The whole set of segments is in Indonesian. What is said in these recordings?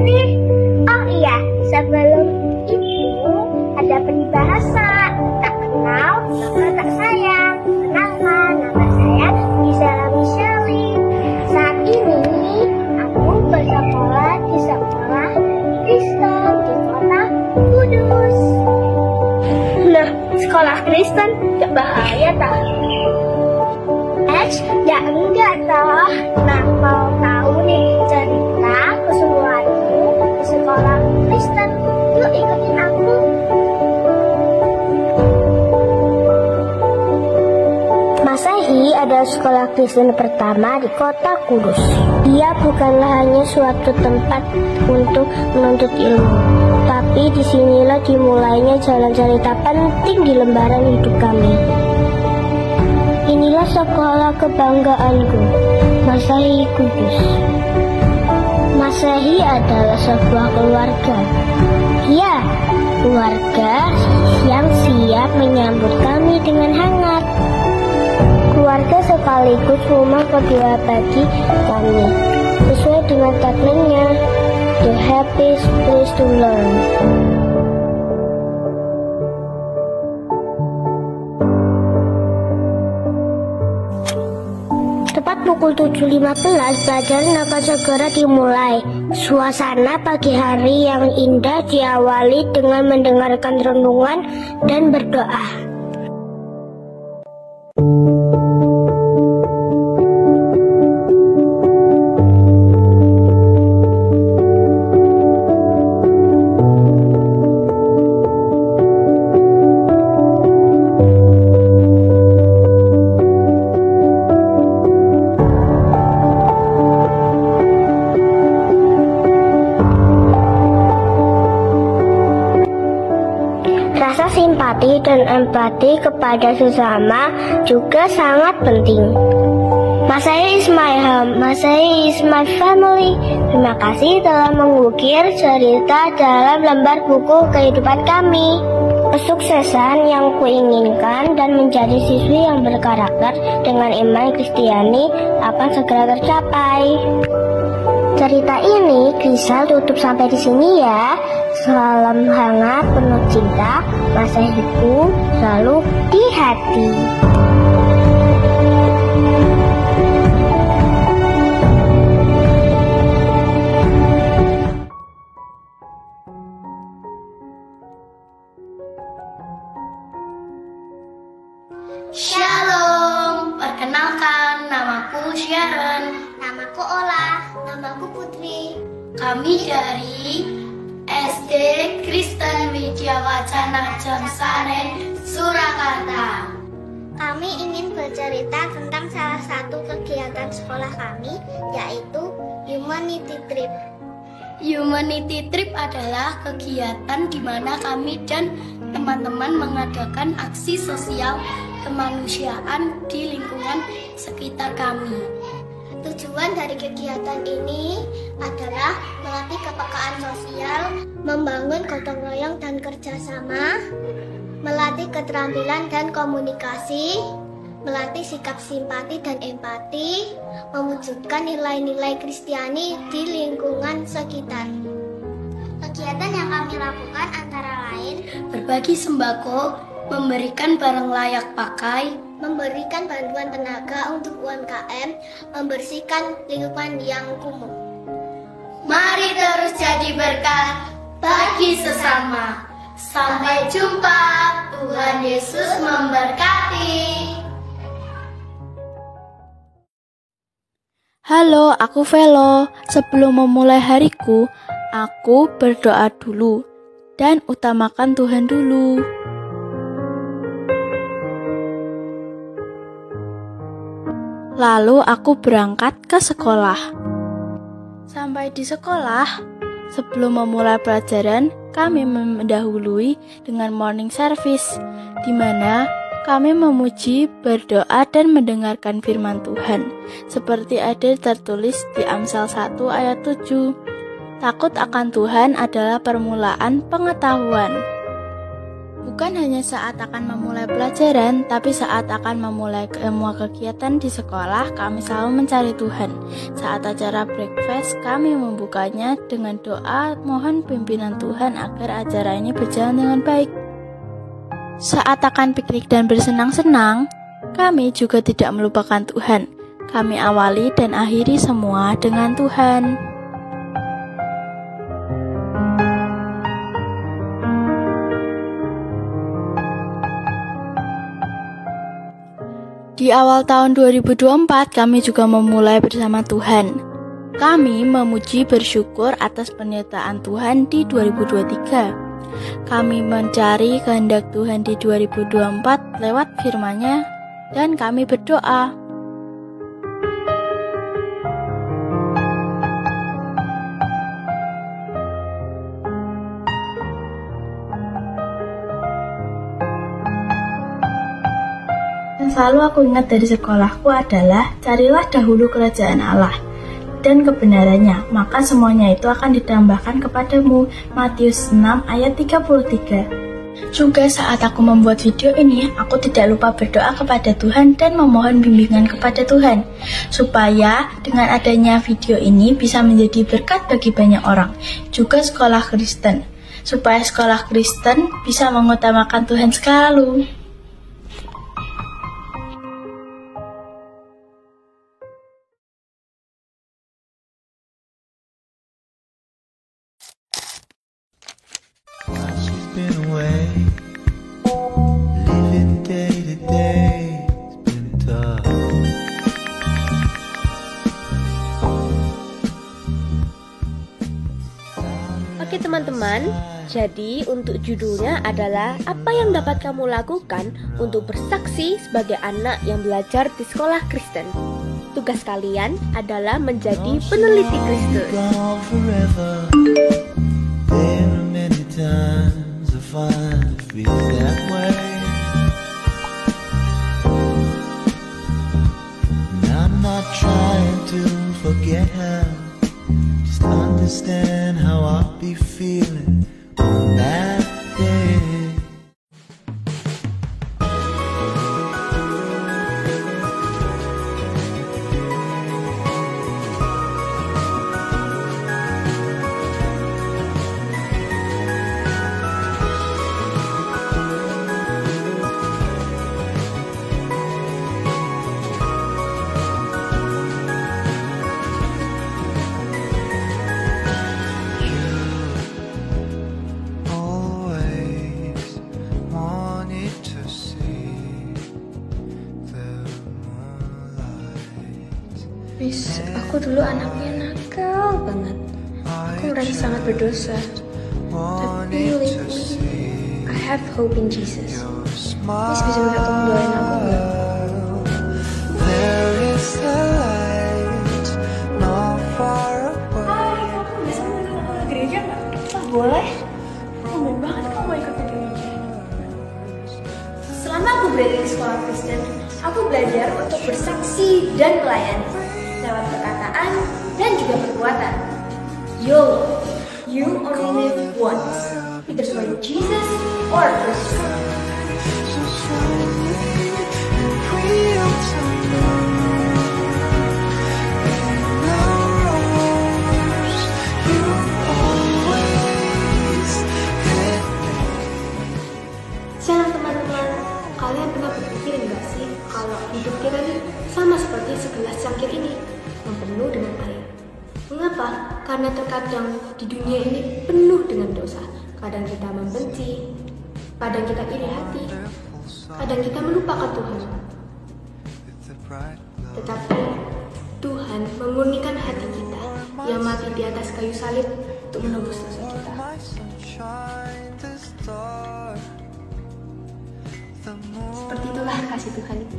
nih. Oh iya, sebelum itu ada peribahasa. Tak kenal, maka tak sayang. Kenalkan, nama saya Gisela Micheli. Saat ini aku bersekolah di sekolah Kristen di kota Kudus. Nah, sekolah Kristen gak bahaya tak? Ya enggak toh. Nah, mau tahu nih cerita keseruanku di sekolah Kristen? Yuk ikutin aku. Masehi adalah sekolah Kristen pertama di kota Kudus. Dia bukanlah hanya suatu tempat untuk menuntut ilmu, tapi disinilah dimulainya jalan cerita penting di lembaran hidup kami. Inilah sekolah kebanggaanku, Masehi Kudus. Masehi adalah sebuah keluarga. Ya, keluarga yang siap menyambut kami dengan hangat. Keluarga sekaligus rumah kedua bagi kami, sesuai dengan tagline-nya, The Happiest Place to Learn. Tepat pukul 7.15 pelajaran akan segera dimulai. Suasana pagi hari yang indah diawali dengan mendengarkan renungan dan berdoa. Rasa simpati dan empati kepada sesama juga sangat penting. Masehi is my home, Masehi is my family. Terima kasih telah mengukir cerita dalam lembar buku kehidupan kami. Kesuksesan yang kuinginkan dan menjadi siswi yang berkarakter dengan iman Kristiani akan segera tercapai. Cerita ini Krisal tutup sampai di sini ya. Salam hangat penuh cinta, Masehiku selalu di hati. Shalom, perkenalkan namaku Sharon. Namaku Ola, namaku Putri. Kami dari SD Kristen Widya Wacana Jonsaren, Surakarta. Kami ingin bercerita tentang salah satu kegiatan sekolah kami, yaitu Humanity Trip. Humanity Trip adalah kegiatan di mana kami dan teman-teman mengadakan aksi sosial kemanusiaan di lingkungan sekitar kami. Tujuan dari kegiatan ini adalah melatih kepekaan sosial, membangun gotong royong dan kerjasama, melatih keterampilan dan komunikasi, melatih sikap simpati dan empati, mewujudkan nilai-nilai Kristiani di lingkungan sekitar. Kegiatan yang kami lakukan antara lain berbagi sembako, memberikan barang layak pakai, memberikan bantuan tenaga untuk UMKM, membersihkan lingkungan yang kumuh. Mari terus jadi berkat bagi sesama. Sampai jumpa, Tuhan Yesus memberkati. Halo, aku Velo. Sebelum memulai hariku, aku berdoa dulu dan utamakan Tuhan dulu. Lalu aku berangkat ke sekolah. Sampai di sekolah, sebelum memulai pelajaran, kami mendahului dengan morning service, di mana kami memuji, berdoa, dan mendengarkan firman Tuhan, seperti ada tertulis di Amsal 1 ayat 7. Takut akan Tuhan adalah permulaan pengetahuan. Bukan hanya saat akan memulai pelajaran, tapi saat akan memulai semua kegiatan di sekolah, kami selalu mencari Tuhan. Saat acara breakfast, kami membukanya dengan doa mohon pimpinan Tuhan agar acara ini berjalan dengan baik. Saat akan piknik dan bersenang-senang, kami juga tidak melupakan Tuhan. Kami awali dan akhiri semua dengan Tuhan. Di awal tahun 2024, kami juga memulai bersama Tuhan. Kami memuji bersyukur atas penyertaan Tuhan di 2023. Kami mencari kehendak Tuhan di 2024 lewat firman-Nya dan kami berdoa. Yang selalu aku ingat dari sekolahku adalah carilah dahulu kerajaan Allah dan kebenarannya, maka semuanya itu akan ditambahkan kepadamu. Matius 6 ayat 33. Juga saat aku membuat video ini, aku tidak lupa berdoa kepada Tuhan dan memohon bimbingan kepada Tuhan, supaya dengan adanya video ini bisa menjadi berkat bagi banyak orang, juga sekolah Kristen, supaya sekolah Kristen bisa mengutamakan Tuhan selalu. Been away, living day to day, it's been tough. Oke teman-teman, jadi untuk judulnya adalah apa yang dapat kamu lakukan untuk bersaksi sebagai anak yang belajar di sekolah Kristen. Tugas kalian adalah menjadi peneliti Kristus. Fun to feel that way. And I'm not trying to forget her, just understand how I'll be feeling on that day. Miss, aku dulu anaknya nakal banget. Aku merasa sangat berdosa. Tapi lately, I have hope in Jesus. Miss bisa minta tolong doain aku nggak? Hai, kamu bisa menemukan aku ke gereja nggak? Oh, boleh. Tumben banget kamu mau ikut ke gereja. Selama aku berada di sekolah Kristen, aku belajar untuk bersaksi dan melayani lewat perkataan dan juga perbuatan. You only live once, either for Jesus or Christ. Salam teman-teman, kalian pernah berpikir nggak sih kalau hidup kita ini sama seperti segelas cangkir ini yang penuh dengan air? Mengapa? Karena terkadang di dunia ini penuh dengan dosa. Kadang kita membenci, kadang kita iri hati, kadang kita melupakan Tuhan. Tetapi Tuhan memurnikan hati kita yang mati di atas kayu salib untuk menebus dosa kita. Seperti itulah kasih Tuhan itu.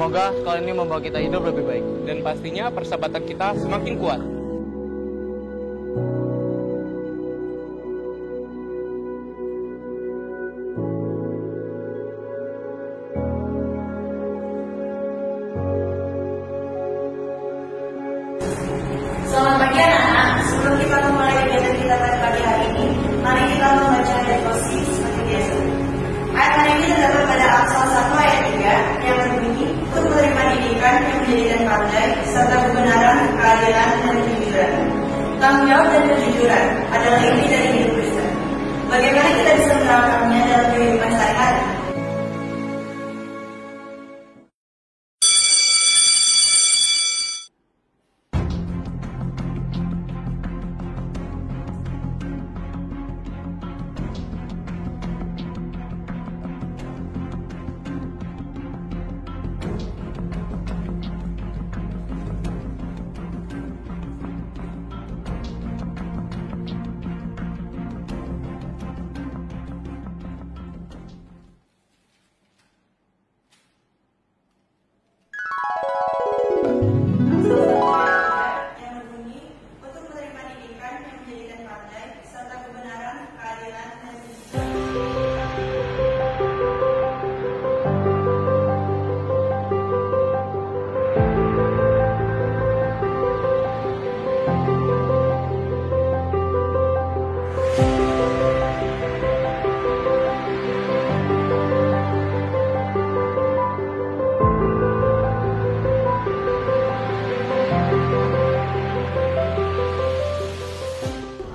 Semoga sekolah ini membawa kita hidup lebih baik. Dan pastinya persahabatan kita semakin kuat. Selamat pagi anak-anak. Sebelum kita memulai kegiatan kita pada pagi hari ini, mari kita membaca devosi seperti biasa. Ayat hari ini terdapat pada Amsal 1 ayat 3 yang berbunyi, untuk menerima didikan yang menjadikan pandai, serta kebenaran, keadilan, dan kejujuran. Tanggung jawab dan kejujuran adalah inti dari hidup Kristen. Bagaimana kita bisa menerapkannya dalam kehidupan sehari-hari?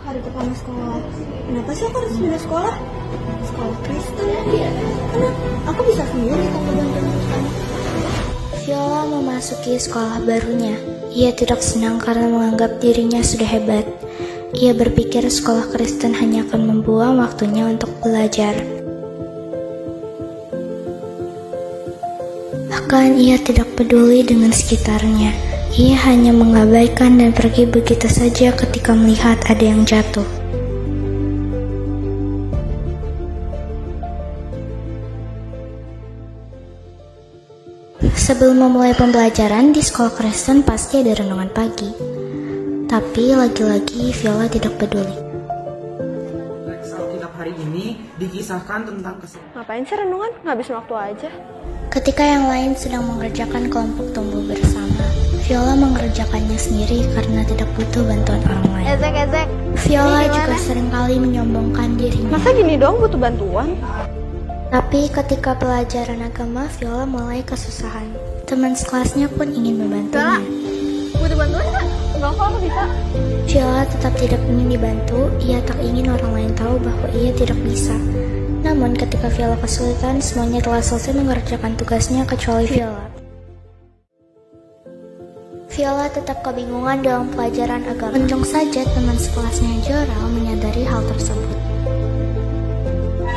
Hari pertama sekolah. Kenapa sih aku harus pindah sekolah? Sekolah Kristen ya? Karena aku bisa sendiri tanpa bantuan kamu. Viola memasuki sekolah barunya. Ia tidak senang karena menganggap dirinya sudah hebat. Ia berpikir sekolah Kristen hanya akan membuang waktunya untuk belajar. Bahkan ia tidak peduli dengan sekitarnya. Ia hanya mengabaikan dan pergi begitu saja ketika melihat ada yang jatuh. Sebelum memulai pembelajaran di sekolah Kristen pasti ada renungan pagi. Tapi lagi-lagi Viola tidak peduli. Leksa Alkitab hari ini dikisahkan tentang Ngapain sih renungan? Ngabisin waktu aja. Ketika yang lain sedang mengerjakan kelompok tumbuh bersama, Viola mengerjakannya sendiri karena tidak butuh bantuan orang lain. Ezek. Viola juga seringkali menyombongkan dirinya. Masa gini doang butuh bantuan? Tapi ketika pelajaran agama, Viola mulai kesusahan. Teman sekelasnya pun ingin membantunya. Butuh bantuan nggak? Enggak kok, aku bisa. Viola tetap tidak ingin dibantu. Ia tak ingin orang lain tahu bahwa ia tidak bisa. Namun ketika Viola kesulitan, semuanya telah selesai mengerjakan tugasnya kecuali Viola. Viola tetap kebingungan dalam pelajaran agama. Untung saja teman sekelasnya Joral menyadari hal tersebut.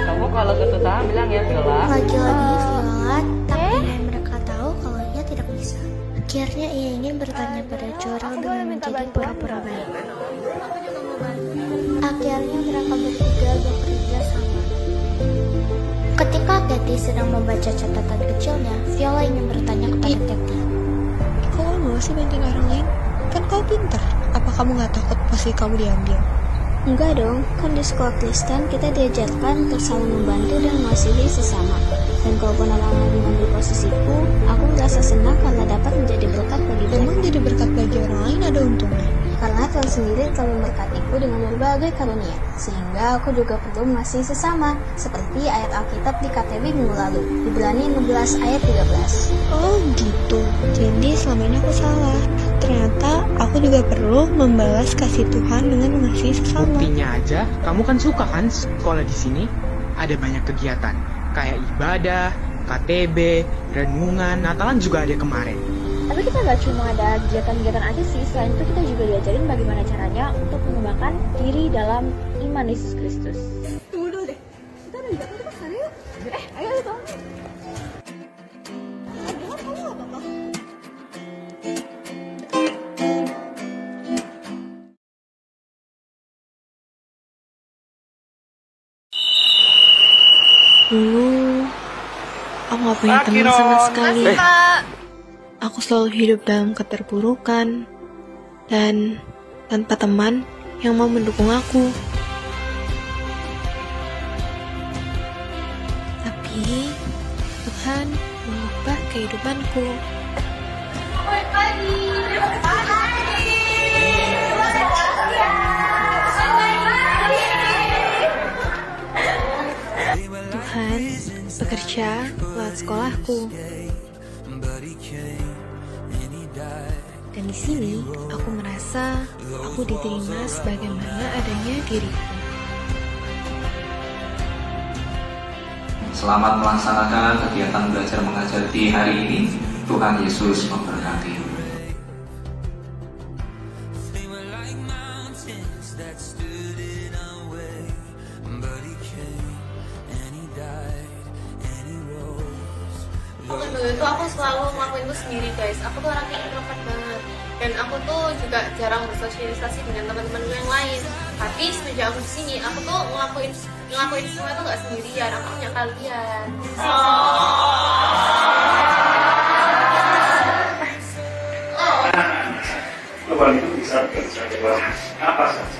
Kamu kalau kesusahan bilang ya, Viola. Lagi-lagi Viola tak ingin mereka tahu kalau ia tidak bisa. Akhirnya ia ingin bertanya pada Joral dengan menjadi pura-pura baik. Akhirnya mereka bertiga bekerja sama. Ketika Katy sedang membaca catatan kecilnya, Viola ingin bertanya kepada Katy. Kok kamu mau sih bantuin orang lain? Kan kau pintar. Apa kamu gak takut posisi kamu diambil? Enggak dong, kan di sekolah Kristen kita diajarkan untuk saling membantu dan mengasihi sesama. Dan kalau pun orang lain mengambil posisiku, aku merasa senang karena dapat menjadi berkat bagi mereka. Memang jadi berkat bagi orang lain ada untungnya. Karena Tuhan sendiri telah memberkatiku dengan berbagai karunia, sehingga aku juga perlu mengasihi sesama, seperti ayat Alkitab di KTB minggu lalu, Ibrani 16 ayat 13. Oh gitu, jadi selama ini aku salah. Ternyata aku juga perlu membalas kasih Tuhan dengan mengasihi sesama. Buktinya aja, kamu kan suka kan sekolah di sini? Ada banyak kegiatan, kayak ibadah, KTB, renungan, Natalan juga ada kemarin. Tapi kita nggak cuma ada kegiatan-kegiatan aja sih, selain itu kita juga diajarin bagaimana caranya untuk mengembangkan diri dalam iman Yesus Kristus. Tunggu dulu deh, kita ada jadwal kita kesana yuk. Ayo Tom. Kamu nggak apa-apa? Dulu aku gak punya teman sama sekali. aku selalu hidup dalam keterpurukan dan tanpa teman yang mau mendukung aku. Tapi Tuhan mengubah kehidupanku. Tuhan bekerja lewat sekolahku. Dan di sini aku merasa aku diterima sebagaimana adanya diriku. Selamat melaksanakan kegiatan belajar mengajar di hari ini. Tuhan Yesus memberkati. Dulu itu aku selalu ngelakuin itu sendiri guys. Aku tuh orangnya introvert banget. Dan aku tuh juga jarang bersosialisasi dengan teman-teman yang lain. Tapi semenjak aku di sini, aku tuh ngelakuin semua itu nggak sendirian. Aku punya kalian. Peluang itu bisa bekerja dengan apa saja.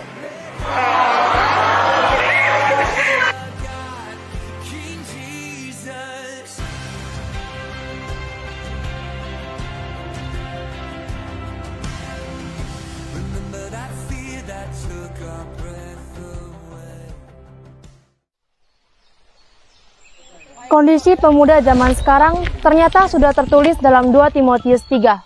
Kondisi pemuda zaman sekarang ternyata sudah tertulis dalam 2 Timotius 3.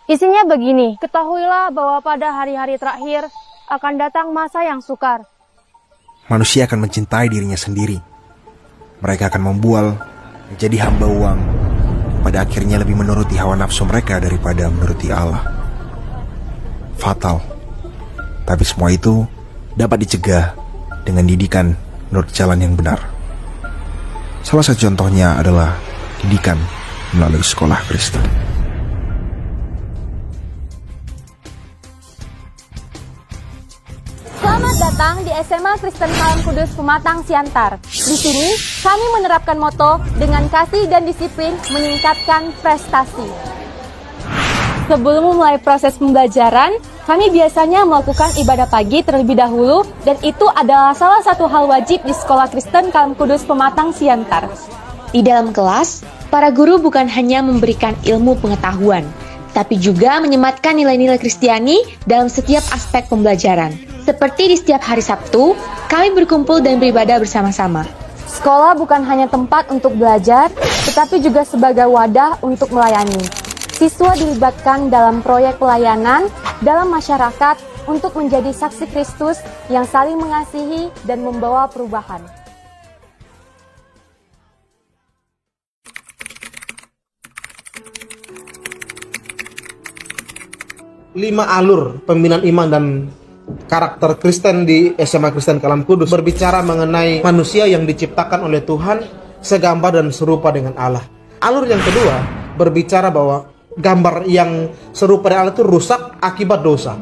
Isinya begini, ketahuilah bahwa pada hari-hari terakhir akan datang masa yang sukar. Manusia akan mencintai dirinya sendiri. Mereka akan membual, menjadi hamba uang, pada akhirnya lebih menuruti hawa nafsu mereka daripada menuruti Allah. Fatal. Tapi semua itu dapat dicegah dengan didikan menurut jalan yang benar. Salah satu contohnya adalah didikan melalui sekolah Kristen. Selamat datang di SMA Kristen Kalam Kudus Pematang Siantar. Di sini, kami menerapkan moto dengan kasih dan disiplin meningkatkan prestasi. Sebelum memulai proses pembelajaran, kami biasanya melakukan ibadah pagi terlebih dahulu, dan itu adalah salah satu hal wajib di Sekolah Kristen Kalam Kudus Pematang Siantar. Di dalam kelas, para guru bukan hanya memberikan ilmu pengetahuan, tapi juga menyematkan nilai-nilai Kristiani dalam setiap aspek pembelajaran. Seperti di setiap hari Sabtu, kami berkumpul dan beribadah bersama-sama. Sekolah bukan hanya tempat untuk belajar, tetapi juga sebagai wadah untuk melayani. Siswa dilibatkan dalam proyek pelayanan dalam masyarakat untuk menjadi saksi Kristus yang saling mengasihi dan membawa perubahan. Lima alur pembinaan iman dan karakter Kristen di SMA Kristen Kalam Kudus berbicara mengenai manusia yang diciptakan oleh Tuhan segambar dan serupa dengan Allah. Alur yang kedua berbicara bahwa gambar yang serupa dengan Allah itu rusak akibat dosa.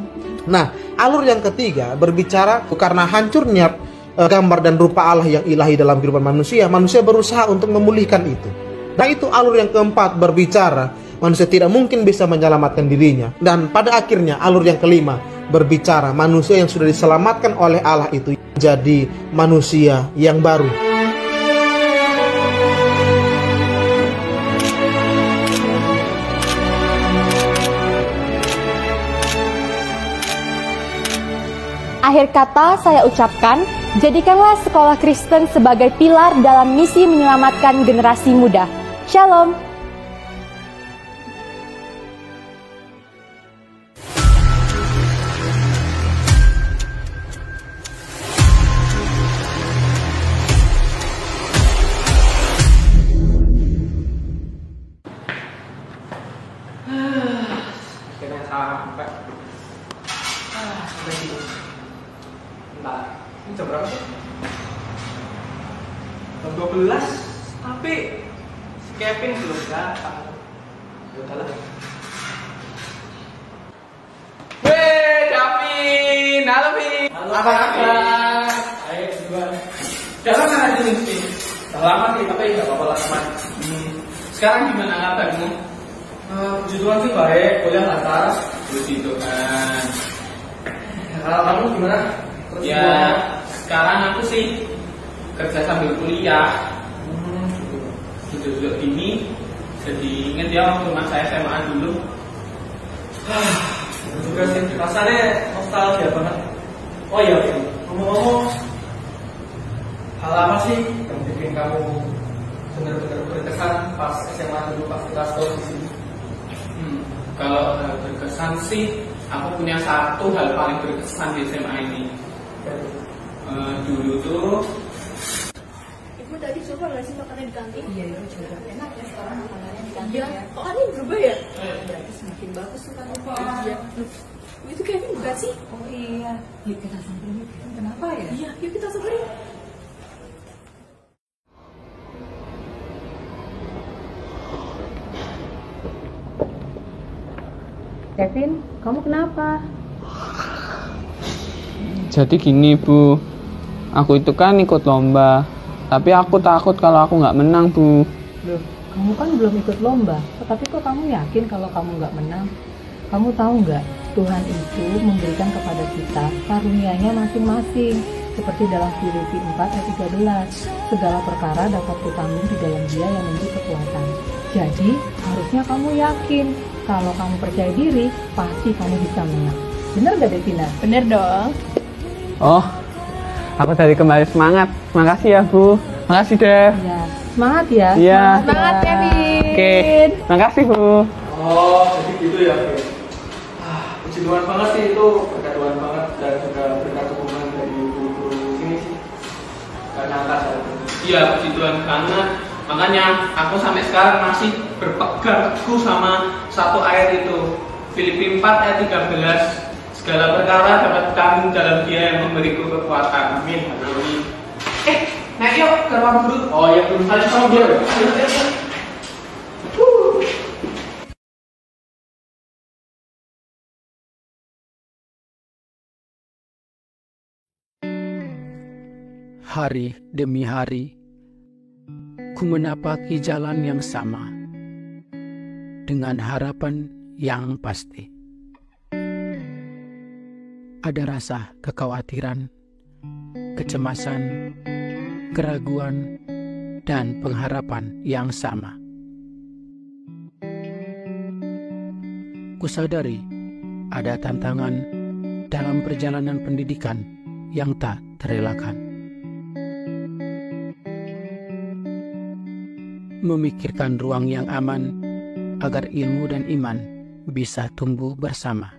Nah, alur yang ketiga berbicara karena hancurnya gambar dan rupa Allah yang ilahi dalam kehidupan manusia, manusia berusaha untuk memulihkan itu. Nah, itu alur yang keempat berbicara manusia tidak mungkin bisa menyelamatkan dirinya. Dan pada akhirnya alur yang kelima berbicara manusia yang sudah diselamatkan oleh Allah itu jadi manusia yang baru. Akhir kata saya ucapkan, jadikanlah sekolah Kristen sebagai pilar dalam misi menyelamatkan generasi muda. Shalom. Ini jam berapa sih? Jam 12, tapi si Kevin belum datang. Yaudahlah. Weh, Davin! Halo, Vin! Apa kabar? Ayo, berdua. Jalan aja nih, Vin. Udah lama sih, tapi gak apa-apa lah, teman. Sekarang gimana kabarmu? Puji Tuhan sih baik, kuliah lancar. Puji Tuhan. Kalau kamu gimana? Ya, sekarang aku sih kerja sambil kuliah. Duduk ini, jadi inget ya waktu masa SMA dulu. Juga sih, rasanya nostalgia banget. Oh iya, ngomong-ngomong, hal apa sih yang bikin kamu benar-benar berkesan pas SMA dulu, pas kita sekolah di sini? Kalau berkesan sih, aku punya satu hal paling berkesan di SMA ini. Dulu tuh, Ibu tadi coba nggak sih makannya di kantin? Iya, Ibu coba. Enak ya sekarang makanannya di kantin Iya, ya. kok ini berubah ya? Berarti semakin bagus tuh kan. Iya. Itu Kevin bukan sih? Oh iya. Yuk kita samperin yuk. Kenapa ya? Iya, yuk kita samperin. Kevin, kamu kenapa? Jadi gini Bu, aku itu kan ikut lomba, tapi aku takut kalau aku nggak menang Bu. Loh, kamu kan belum ikut lomba, tetapi kok kamu yakin kalau kamu nggak menang? Kamu tahu nggak, Tuhan itu memberikan kepada kita karunia-Nya masing-masing. Seperti dalam Filipi 4 ayat 13, segala perkara dapat ditanggung di dalam Dia yang memberi kekuatan. Jadi, harusnya kamu yakin, kalau kamu percaya diri, pasti kamu bisa menang. Bener gak Devina? Bener dong. Oh, aku dari kembali semangat. Makasih ya Bu. Makasih Dev. Ya, semangat ya. Iya. Semangat Kevin. Oke, makasih Bu. Oh, jadi gitu ya, Oke. Puji Tuhan banget sih, itu berkat Tuhan banget dan juga berkat dukungan dari guru-guru sini sih. Gak nyangka saya. iya puji Tuhan banget. Makanya aku sampai sekarang masih berpegang teguh sama satu ayat itu. Filipi 4 ayat 13. Segala perkara dapat ditanggung dalam Dia yang memberiku kekuatan. Amin. Amin. Naik yuk ke ruang guru. Oh ya, belum kali sama dia. Hari demi hari, ku menapaki jalan yang sama, dengan harapan yang pasti. Ada rasa kekhawatiran, kecemasan, keraguan, dan pengharapan yang sama. Kusadari ada tantangan dalam perjalanan pendidikan yang tak terelakkan. Memikirkan ruang yang aman agar ilmu dan iman bisa tumbuh bersama.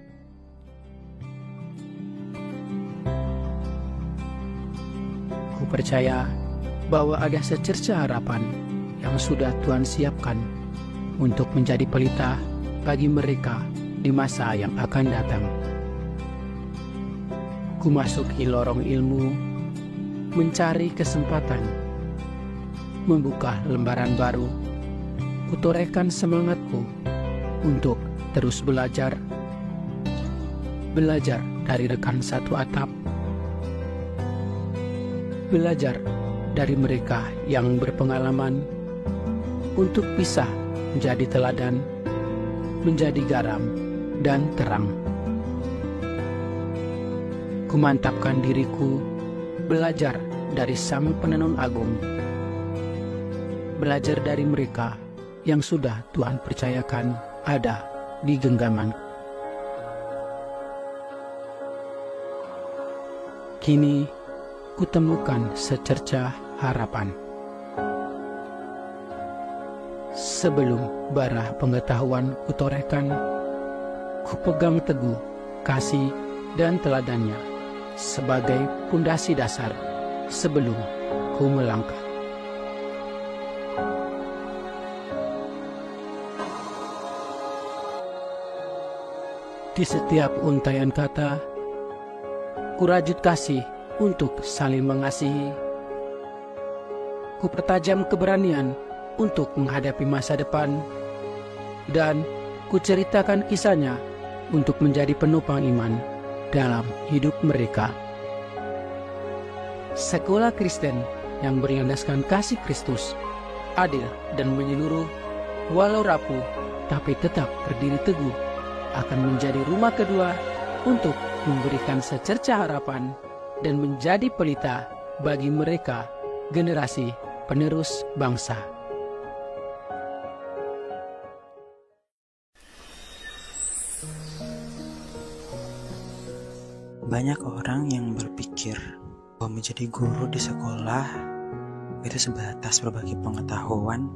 Ku percaya bahwa ada secerca harapan yang sudah Tuhan siapkan untuk menjadi pelita bagi mereka di masa yang akan datang. Ku masuki lorong ilmu, mencari kesempatan, membuka lembaran baru, kutorehkan semangatku untuk terus belajar dari rekan satu atap, belajar dari mereka yang berpengalaman untuk bisa menjadi teladan, menjadi garam dan terang. Kumantapkan diriku belajar dari Sang Penenun Agung, belajar dari mereka yang sudah Tuhan percayakan ada di genggaman. Kini kutemukan secerca harapan. Sebelum bara pengetahuan kutorehkan, kupegang teguh kasih dan teladannya sebagai pondasi dasar sebelum ku melangkah. Di setiap untaian kata, kurajut kasih untuk saling mengasihi. Ku pertajam keberanian untuk menghadapi masa depan, dan ku ceritakan kisahnya untuk menjadi penopang iman dalam hidup mereka. Sekolah Kristen yang berlandaskan kasih Kristus, adil dan menyeluruh, walau rapuh, tapi tetap berdiri teguh, akan menjadi rumah kedua untuk memberikan secerca harapan dan menjadi pelita bagi mereka, generasi penerus bangsa. Banyak orang yang berpikir bahwa menjadi guru di sekolah itu sebatas berbagi pengetahuan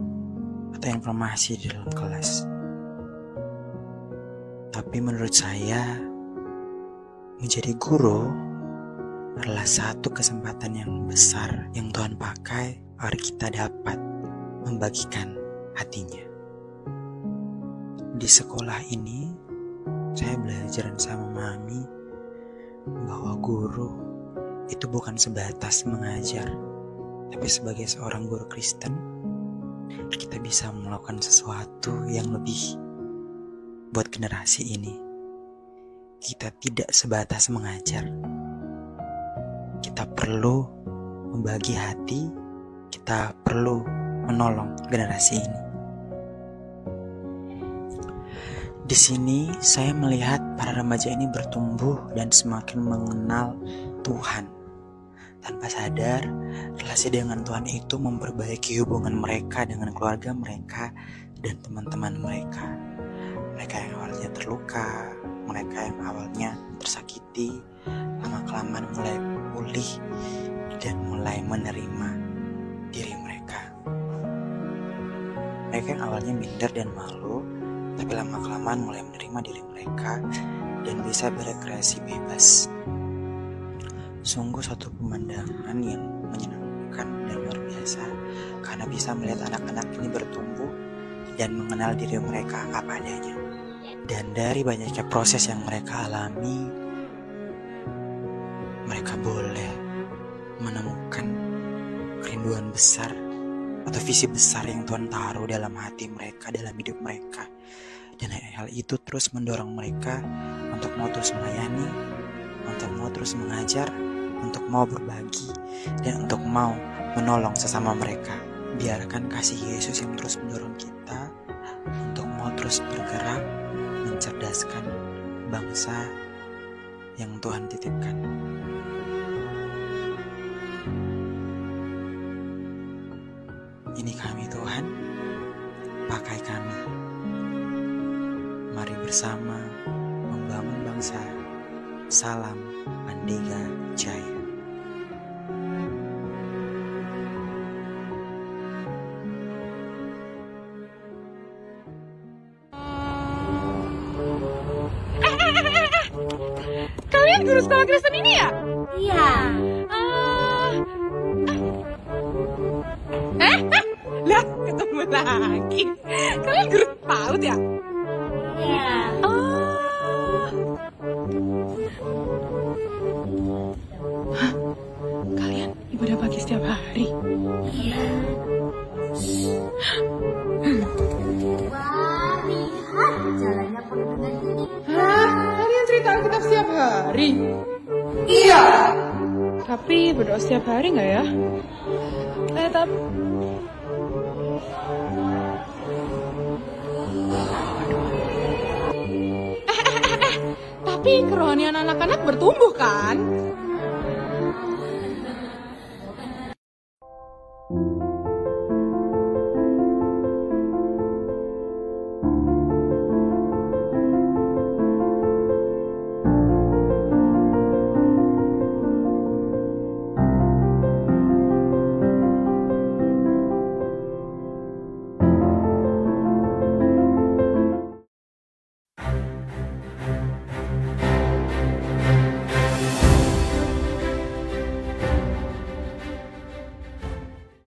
atau informasi di dalam kelas. Tapi menurut saya, menjadi guru adalah satu kesempatan yang besar yang Tuhan pakai agar kita dapat membagikan hatinya. Di sekolah ini, saya belajar sama Mami bahwa guru itu bukan sebatas mengajar, tapi sebagai seorang guru Kristen, kita bisa melakukan sesuatu yang lebih buat generasi ini. Kita tidak sebatas mengajar, kita perlu membagi hati, kita perlu menolong generasi ini. Di sini saya melihat para remaja ini bertumbuh dan semakin mengenal Tuhan. Tanpa sadar, relasi dengan Tuhan itu memperbaiki hubungan mereka dengan keluarga mereka dan teman-teman mereka. Mereka yang awalnya terluka, mereka yang awalnya tersakiti, lama-kelamaan mulai pulih dan mulai menerima diri mereka. Mereka yang awalnya minder dan malu, tapi lama-kelamaan mulai menerima diri mereka dan bisa berekreasi bebas. Sungguh suatu pemandangan yang menyenangkan dan luar biasa, karena bisa melihat anak-anak ini bertumbuh dan mengenal diri mereka apa adanya. Dan dari banyaknya proses yang mereka alami, mereka boleh menemukan kerinduan besar atau visi besar yang Tuhan taruh dalam hati mereka, dalam hidup mereka. Dan hal itu terus mendorong mereka untuk mau terus melayani, untuk mau terus mengajar, untuk mau berbagi, dan untuk mau menolong sesama mereka. Biarkan kasih Yesus yang terus mendorong kita untuk mau terus bergerak, mencerdaskan bangsa yang Tuhan titipkan. Ini kami Tuhan, pakai kami. Mari bersama membangun bangsa. Salam Andega Jaya. Kalian guru sekolah Kristen ini ya? Iya. Lah, ketemu lagi. Kalian guru PAUD ya? Iya. Hah? Kalian ibadah pagi setiap hari? Iya. Wah, lihat jalannya penuh dengan titik. Hah? Kalian cerita Alkitab setiap hari? Iya. Tapi berdoa setiap hari nggak ya? Tapi kerohanian anak-anak bertumbuh kan?